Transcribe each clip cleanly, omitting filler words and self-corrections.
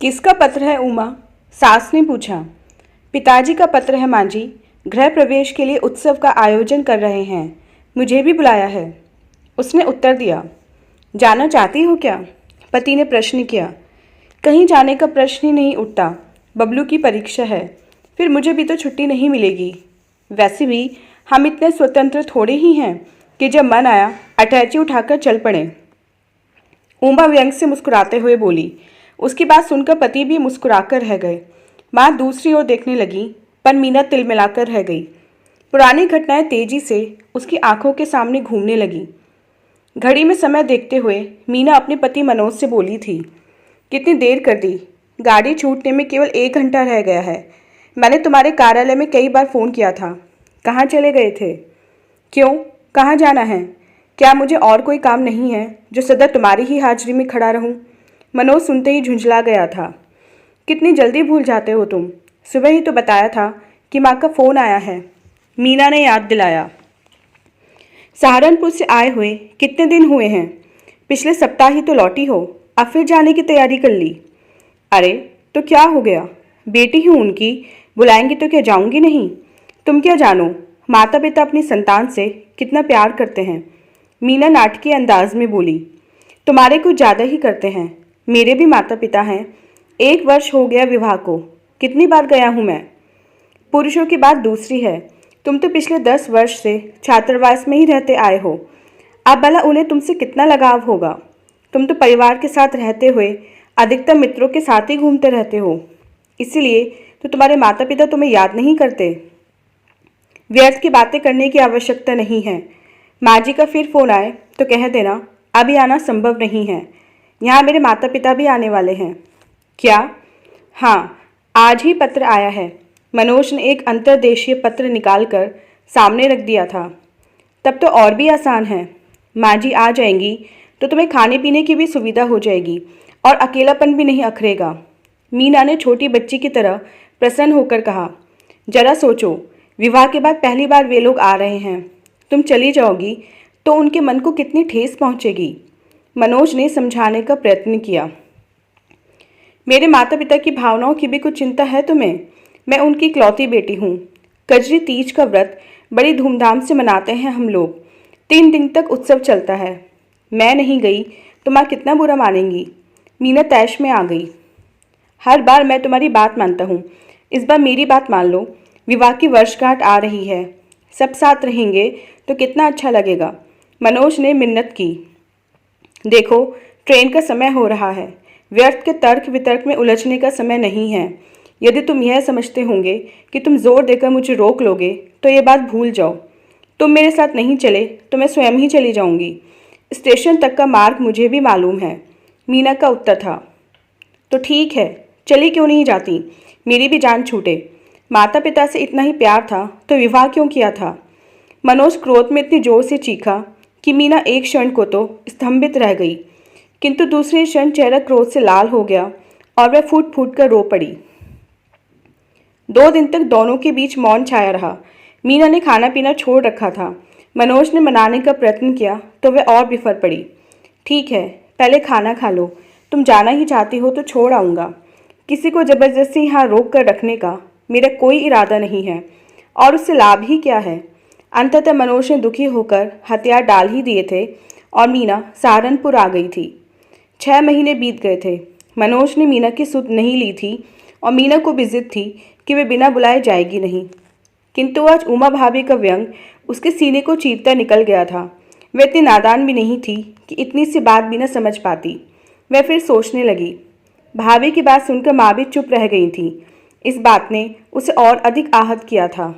किसका पत्र है उमा? सास ने पूछा। पिताजी का पत्र है माँ जी। गृह प्रवेश के लिए उत्सव का आयोजन कर रहे हैं। मुझे भी बुलाया है। उसने उत्तर दिया। जाना चाहती हो क्या? पति ने प्रश्न किया। कहीं जाने का प्रश्न ही नहीं उठता। बबलू की परीक्षा है, फिर मुझे भी तो छुट्टी नहीं मिलेगी। वैसे भी हम इतने स्वतंत्र थोड़े ही हैं कि जब मन आया अटैची उठाकर चल पड़े। उमा व्यंग से मुस्कुराते हुए बोली। उसकी बात सुनकर पति भी मुस्कुराकर रह गए। माँ दूसरी ओर देखने लगी, पर मीना तिलमिलाकर रह गई। पुरानी घटनाएं तेजी से उसकी आंखों के सामने घूमने लगी। घड़ी में समय देखते हुए मीना अपने पति मनोज से बोली थी। कितनी देर कर दी? गाड़ी छूटने में केवल 1 घंटा रह गया है। मैंने तुम्हारे कार्यालय में कई बार फ़ोन किया था। कहाँ चले गए थे? क्यों, कहाँ जाना है? क्या मुझे और कोई काम नहीं है जो सदा तुम्हारी ही हाजिरी में खड़ा रहूं? मनोज सुनते ही झुंझला गया था। कितनी जल्दी भूल जाते हो तुम। सुबह ही तो बताया था कि माँ का फ़ोन आया है। मीना ने याद दिलाया। सहारनपुर से आए हुए कितने दिन हुए हैं? पिछले सप्ताह ही तो लौटी हो, अब फिर जाने की तैयारी कर ली। अरे तो क्या हो गया? बेटी हूँ उनकी, बुलाएंगी तो क्या जाऊंगी नहीं? तुम क्या जानो माता पिता अपनी संतान से कितना प्यार करते हैं। मीना नाटकीय अंदाज में बोली। तुम्हारे कुछ ज़्यादा ही करते हैं। मेरे भी माता पिता हैं। 1 वर्ष हो गया विवाह को। कितनी बार गया हूँ मैं। पुरुषों की बात दूसरी है। तुम तो पिछले 10 वर्ष से छात्रावास में ही रहते आए हो। अब भला उन्हें तुमसे कितना लगाव होगा। तुम तो परिवार के साथ रहते हुए अधिकतर मित्रों के साथ ही घूमते रहते हो। इसीलिए तो तुम्हारे माता पिता तुम्हें याद नहीं करते। व्यर्थ की बातें करने की आवश्यकता नहीं है। माँ जी का फिर फ़ोन आए तो कह देना अभी आना संभव नहीं है। यहाँ मेरे माता पिता भी आने वाले हैं। क्या? हाँ, आज ही पत्र आया है। मनोज ने एक अंतर्देशीय पत्र निकालकर सामने रख दिया था। तब तो और भी आसान है। माँ जी आ जाएंगी तो तुम्हें खाने पीने की भी सुविधा हो जाएगी और अकेलापन भी नहीं अखरेगा। मीना ने छोटी बच्ची की तरह प्रसन्न होकर कहा। जरा सोचो, विवाह के बाद पहली बार वे लोग आ रहे हैं। तुम चली जाओगी तो उनके मन को कितनी ठेस पहुंचेगी। मनोज ने समझाने का प्रयत्न किया। मेरे माता पिता की भावनाओं की भी कुछ चिंता है तुम्हें। मैं उनकी इकलौती बेटी हूँ। कजरी तीज का व्रत बड़ी धूमधाम से मनाते हैं हम लोग। 3 दिन तक उत्सव चलता है। मैं नहीं गई तो माँ कितना बुरा मानेंगी। मीना तैश में आ गई। हर बार मैं तुम्हारी बात मानता हूँ, इस बार मेरी बात मान लो। विवाह की वर्षगांठ आ रही है, सब साथ रहेंगे तो कितना अच्छा लगेगा। मनोज ने मिन्नत की। देखो, ट्रेन का समय हो रहा है। व्यर्थ के तर्क वितर्क में उलझने का समय नहीं है। यदि तुम यह समझते होंगे कि तुम जोर देकर मुझे रोक लोगे तो ये बात भूल जाओ। तुम मेरे साथ नहीं चले तो मैं स्वयं ही चली जाऊंगी। स्टेशन तक का मार्ग मुझे भी मालूम है। मीना का उत्तर था। तो ठीक है, चली क्यों नहीं जाती? मेरी भी जान छूटे। माता पिता से इतना ही प्यार था तो विवाह क्यों किया था? मनोज क्रोध में इतनी जोर से चीखा कि मीना एक क्षण को तो स्तंभित रह गई, किंतु दूसरे क्षण चेहरा क्रोध से लाल हो गया और वह फूट फूट कर रो पड़ी। 2 दिन तक दोनों के बीच मौन छाया रहा। मीना ने खाना पीना छोड़ रखा था। मनोज ने मनाने का प्रयत्न किया तो वह और बिफर पड़ी। ठीक है, पहले खाना खा लो। तुम जाना ही चाहती हो तो छोड़ आऊँगा। किसी को जबरदस्ती यहाँ रोक कर रखने का मेरा कोई इरादा नहीं है, और उससे लाभ ही क्या है। अंततः मनोज ने दुखी होकर हथियार डाल ही दिए थे और मीना सहारनपुर आ गई थी। 6 महीने बीत गए थे। मनोज ने मीना की सुध नहीं ली थी और मीना को भी जिद थी कि वे बिना बुलाए जाएगी नहीं। किंतु आज उमा भाभी का व्यंग उसके सीने को चीरता निकल गया था। वह इतनी नादान भी नहीं थी कि इतनी सी बात भी न समझ पाती। वह फिर सोचने लगी। भाभी की बात सुनकर माँ भी चुप रह गई थी। इस बात ने उसे और अधिक आहत किया था।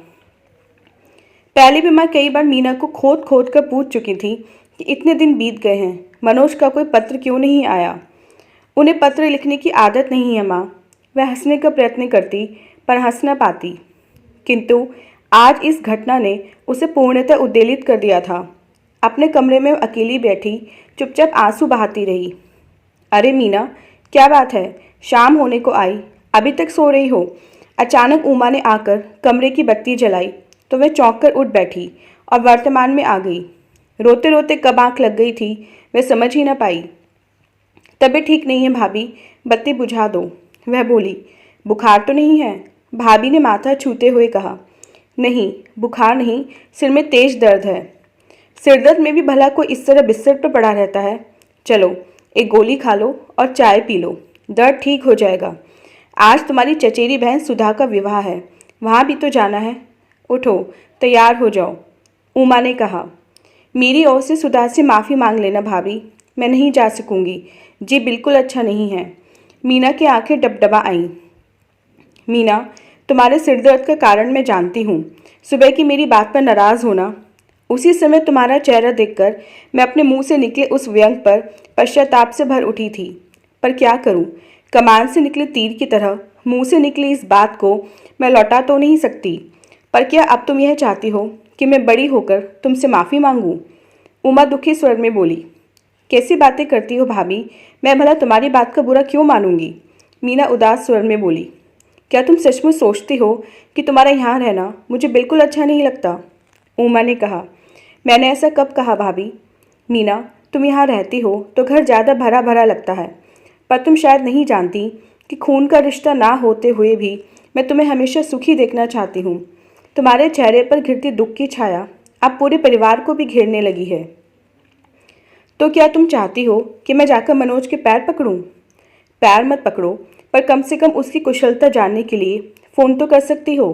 पहले भी मैं कई बार मीना को खोद खोद कर पूछ चुकी थी कि इतने दिन बीत गए हैं, मनोज का कोई पत्र क्यों नहीं आया। उन्हें पत्र लिखने की आदत नहीं है माँ। वह हंसने का प्रयत्न करती पर हंस न पाती। किंतु आज इस घटना ने उसे पूर्णतः उद्वेलित कर दिया था। अपने कमरे में अकेली बैठी चुपचाप आंसू बहाती रही। अरे मीना, क्या बात है? शाम होने को आई, अभी तक सो रही हो? अचानक उमा ने आकर कमरे की बत्ती जलाई तो वह चौंक कर उठ बैठी और वर्तमान में आ गई। रोते रोते कब आँख लग गई थी वह समझ ही न पाई। तबीयत ठीक नहीं है भाभी, बत्ती बुझा दो। वह बोली, बुखार तो नहीं है? भाभी ने माथा छूते हुए कहा, नहीं, बुखार नहीं, सिर में तेज दर्द है। सिरदर्द में भी भला कोई इस तरह बिस्तर पर पड़ा रहता है? चलो, एक गोली खा लो और चाय पी लो, दर्द ठीक हो जाएगा। आज तुम्हारी चचेरी बहन सुधा का विवाह है, वहाँ भी तो जाना है। उठो, तैयार हो जाओ। उमा ने कहा, मेरी ओर से सुधा से माफ़ी मांग लेना भाभी, मैं नहीं जा सकूंगी, जी बिल्कुल अच्छा नहीं है। मीना की आंखें डबडबा आईं। मीना, तुम्हारे सिर दर्द का कारण मैं जानती हूँ। सुबह की मेरी बात पर नाराज़ होना, उसी समय तुम्हारा चेहरा देखकर मैं अपने मुंह से निकले उस व्यंग पर पश्चाताप से भर उठी थी। पर क्या करूं, कमान से निकले तीर की तरह मुंह से निकली इस बात को मैं लौटा तो नहीं सकती। पर क्या अब तुम यह चाहती हो कि मैं बड़ी होकर तुमसे माफ़ी मांगूं? उमा दुखी स्वर में बोली, कैसी बातें करती हो भाभी, मैं भला तुम्हारी बात का बुरा क्यों मानूंगी? मीना उदास स्वर में बोली, क्या तुम सचमुच सोचती हो कि तुम्हारा यहाँ रहना मुझे बिल्कुल अच्छा नहीं लगता? उमा ने कहा, मैंने ऐसा कब कहा भाभी? मीना, तुम यहाँ रहती हो तो घर ज़्यादा भरा भरा लगता है, पर तुम शायद नहीं जानती कि खून का रिश्ता ना होते हुए भी मैं तुम्हें हमेशा सुखी देखना चाहती हूँ। तुम्हारे चेहरे पर घिरती दुख की छाया अब पूरे परिवार को भी घेरने लगी है। तो क्या तुम चाहती हो कि मैं जाकर मनोज के पैर पकड़ूं? पैर मत पकड़ो, पर कम से कम उसकी कुशलता जानने के लिए फ़ोन तो कर सकती हो,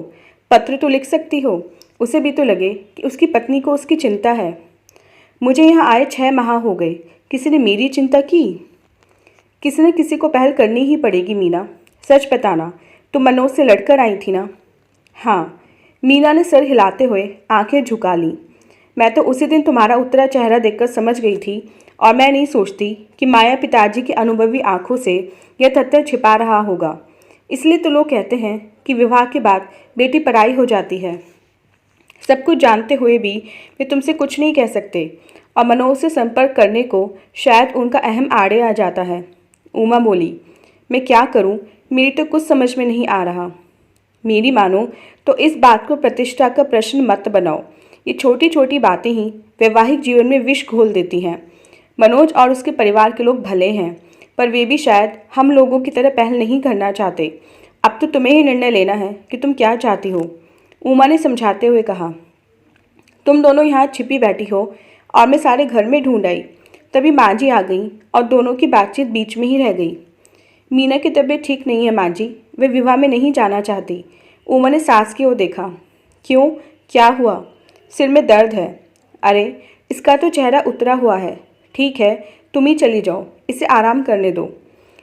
पत्र तो लिख सकती हो। उसे भी तो लगे कि उसकी पत्नी को उसकी चिंता है। मुझे यहाँ आए 6 माह हो गए, किसी ने मेरी चिंता की? किसी न किसी को पहल करनी ही पड़ेगी मीना। सच बताना, तुम मनोज से लड़कर आई थी ना? हाँ, मीना ने सर हिलाते हुए आंखें झुका लीं। मैं तो उसी दिन तुम्हारा उतरा चेहरा देखकर समझ गई थी, और मैं नहीं सोचती कि माया पिताजी की अनुभवी आंखों से यह तथ्य छिपा रहा होगा। इसलिए तो लोग कहते हैं कि विवाह के बाद बेटी पराई हो जाती है। सब कुछ जानते हुए भी वे तुमसे कुछ नहीं कह सकते, और मनोज से संपर्क करने को शायद उनका अहम आड़े आ जाता है। उमा बोली, मैं क्या करूं, मेरी तो कुछ समझ में नहीं आ रहा। मेरी मानो तो इस बात को प्रतिष्ठा का प्रश्न मत बनाओ। ये छोटी छोटी बातें ही वैवाहिक जीवन में विष घोल देती हैं। मनोज और उसके परिवार के लोग भले हैं, पर वे भी शायद हम लोगों की तरह पहल नहीं करना चाहते। अब तो तुम्हें ही निर्णय लेना है कि तुम क्या चाहती हो। उमा ने समझाते हुए कहा, तुम दोनों यहाँ छिपी बैठी हो और मैं सारे घर में ढूंढ आई, तभी माँ जी आ गई और दोनों की बातचीत बीच में ही रह गई। मीना की तबीयत ठीक नहीं है माँ जी, वे विवाह में नहीं जाना चाहती। उमा ने सास की ओर देखा। क्यों, क्या हुआ? सिर में दर्द है। अरे, इसका तो चेहरा उतरा हुआ है। ठीक है, तुम ही चली जाओ, इसे आराम करने दो।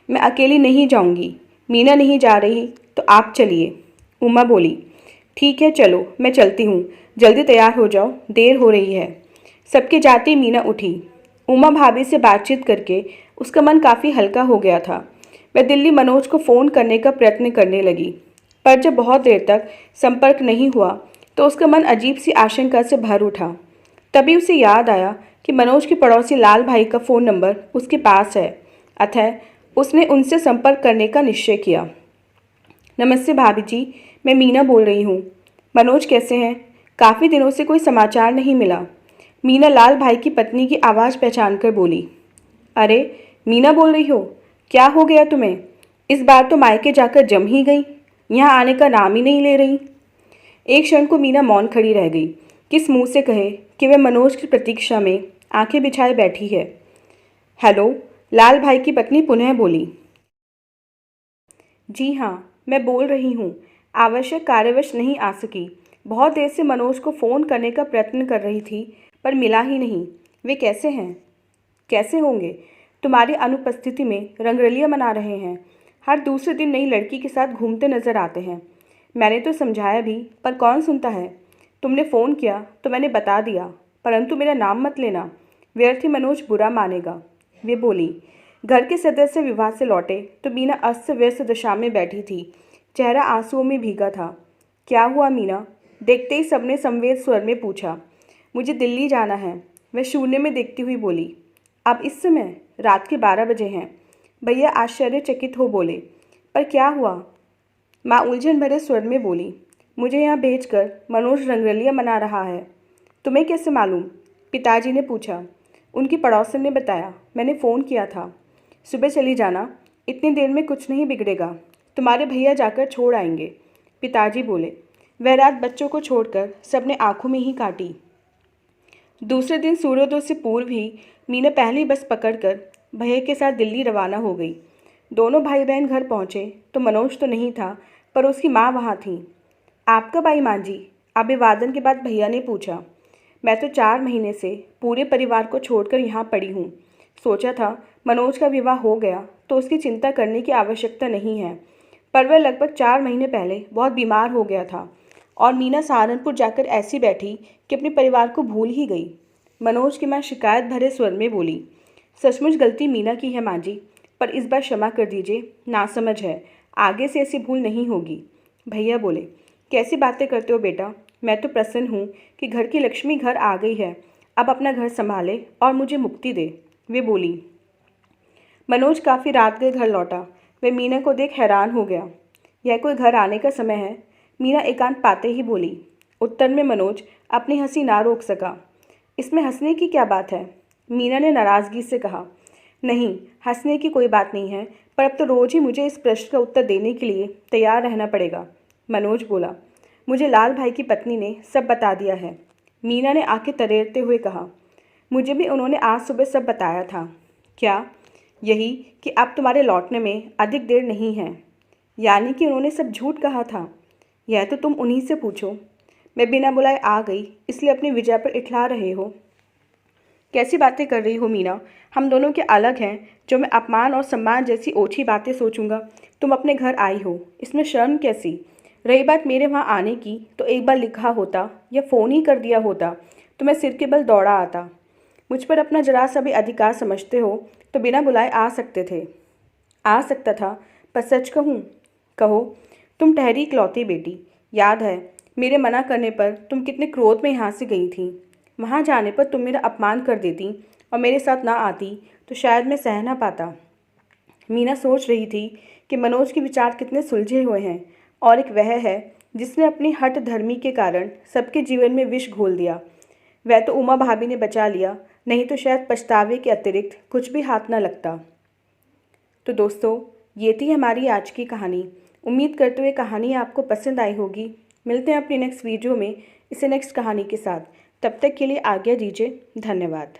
मैं अकेली नहीं जाऊंगी, मीना नहीं जा रही तो आप चलिए। उमा बोली, ठीक है चलो, मैं चलती हूँ, जल्दी तैयार हो जाओ, देर हो रही है। सबके जाते मीना उठी। उमा भाभी से बातचीत करके उसका मन काफ़ी हल्का हो गया था। वह दिल्ली मनोज को फ़ोन करने का प्रयत्न करने लगी, पर जब बहुत देर तक संपर्क नहीं हुआ तो उसका मन अजीब सी आशंका से भर उठा। तभी उसे याद आया कि मनोज के पड़ोसी लाल भाई का फ़ोन नंबर उसके पास है, अतः उसने उनसे संपर्क करने का निश्चय किया। नमस्ते भाभी जी, मैं मीना बोल रही हूँ। मनोज कैसे हैं? काफ़ी दिनों से कोई समाचार नहीं मिला। मीना लाल भाई की पत्नी की आवाज़ पहचान कर बोली। अरे, मीना बोल रही हो? क्या हो गया तुम्हें? इस बार तो मायके जाकर जम ही गई, यहाँ आने का नाम ही नहीं ले रही। एक क्षण को मीना मौन खड़ी रह गई। किस मुंह से कहे कि वह मनोज की प्रतीक्षा में आंखें बिछाए बैठी है। हेलो, लाल भाई की पत्नी पुनः बोली। जी हाँ, मैं बोल रही हूँ, आवश्यक कार्यवश नहीं आ सकी। बहुत देर से मनोज को फ़ोन करने का प्रयत्न कर रही थी, पर मिला ही नहीं। वे कैसे हैं? कैसे होंगे? तुम्हारी अनुपस्थिति में रंगरलियाँ मना रहे हैं। हर दूसरे दिन नई लड़की के साथ घूमते नजर आते हैं। मैंने तो समझाया भी, पर कौन सुनता है। तुमने फ़ोन किया तो मैंने बता दिया, परंतु मेरा नाम मत लेना, व्यर्थ ही मनोज बुरा मानेगा। वे बोली। घर के सदस्य विवाह से लौटे तो मीना अस्त व्यस्त दशा में बैठी थी, चेहरा आंसुओं में भीगा था। क्या हुआ मीना? देखते ही सबने संवेद स्वर में पूछा। मुझे दिल्ली जाना है, वह शून्य में देखती हुई बोली। अब इस समय? रात के 12 बजे हैं। भैया आश्चर्यचकित हो बोले। पर क्या हुआ? माँ उलझन भरे स्वर में बोली। मुझे यहाँ भेजकर मनोज रंगरलियाँ मना रहा है। तुम्हें कैसे मालूम? पिताजी ने पूछा। उनकी पड़ोसन ने बताया, मैंने फ़ोन किया था। सुबह चली जाना, इतनी देर में कुछ नहीं बिगड़ेगा। तुम्हारे भैया जाकर छोड़ आएंगे, पिताजी बोले। वह रात बच्चों को छोड़कर सबने आंखों में ही काटी। दूसरे दिन सूर्योदय से पूर्व ही मीना पहली बस पकड़कर भैया के साथ दिल्ली रवाना हो गई। दोनों भाई बहन घर पहुंचे तो मनोज तो नहीं था, पर उसकी माँ वहाँ थी। आप कब आई माँ जी? अभिवादन के बाद भैया ने पूछा। मैं तो 4 महीने से पूरे परिवार को छोड़कर यहाँ पड़ी हूँ। सोचा था मनोज का विवाह हो गया तो उसकी चिंता करने की आवश्यकता नहीं है, पर वह लगभग 4 महीने पहले बहुत बीमार हो गया था और मीना सहारनपुर जाकर ऐसी बैठी कि अपने परिवार को भूल ही गई। मनोज की माँ शिकायत भरे स्वर में बोली। सचमुच गलती मीना की है माँ जी, पर इस बार क्षमा कर दीजिए, नासमझ है, आगे से ऐसी भूल नहीं होगी। भैया बोले। कैसी बातें करते हो बेटा, मैं तो प्रसन्न हूँ कि घर की लक्ष्मी घर आ गई है, अब अपना घर संभाले और मुझे मुक्ति दे, वे बोली। मनोज काफ़ी रात गए घर लौटा। वह मीना को देख हैरान हो गया। यह कोई घर आने का समय है? मीना एकांत पाते ही बोली। उत्तर में मनोज अपनी हंसी ना रोक सका। इसमें हंसने की क्या बात है? मीना ने नाराज़गी से कहा। नहीं, हंसने की कोई बात नहीं है, पर अब तो रोज़ ही मुझे इस प्रश्न का उत्तर देने के लिए तैयार रहना पड़ेगा, मनोज बोला। मुझे लाल भाई की पत्नी ने सब बता दिया है, मीना ने आंखें तरेरते हुए कहा। मुझे भी उन्होंने आज सुबह सब बताया था। क्या? यही कि अब तुम्हारे लौटने में अधिक देर नहीं है। यानी कि उन्होंने सब झूठ कहा था? यह तो तुम उन्हीं से पूछो। मैं बिना बुलाए आ गई, इसलिए अपनी विजय पर इठला रहे हो। कैसी बातें कर रही हो मीना? हम दोनों के अलग हैं, जो मैं अपमान और सम्मान जैसी ओछी बातें सोचूंगा। तुम अपने घर आई हो, इसमें शर्म कैसी? रही बात मेरे वहाँ आने की, तो एक बार लिखा होता या फ़ोन ही कर दिया होता तो मैं सिर के बल दौड़ा आता। मुझ पर अपना जरा सा भी अधिकार समझते हो तो बिना बुलाए आ सकते थे। आ सकता था, पर सच कहूँ? कहो। तुम ठहरी इकलौती बेटी। याद है मेरे मना करने पर तुम कितने क्रोध में यहाँ से गई थी। वहाँ जाने पर तुम मेरा अपमान कर देती और मेरे साथ ना आती तो शायद मैं सह ना पाता। मीना सोच रही थी कि मनोज के विचार कितने सुलझे हुए हैं, और एक वह है जिसने अपनी हठ धर्मी के कारण सबके जीवन में विष घोल दिया। वह तो उमा भाभी ने बचा लिया, नहीं तो शायद पछतावे के अतिरिक्त कुछ भी हाथ न लगता। तो दोस्तों, ये थी हमारी आज की कहानी। उम्मीद करते हुए कहानी आपको पसंद आई होगी। मिलते हैं अपनी नेक्स्ट वीडियो में इसे नेक्स्ट कहानी के साथ। तब तक के लिए आज्ञा दीजिए। धन्यवाद।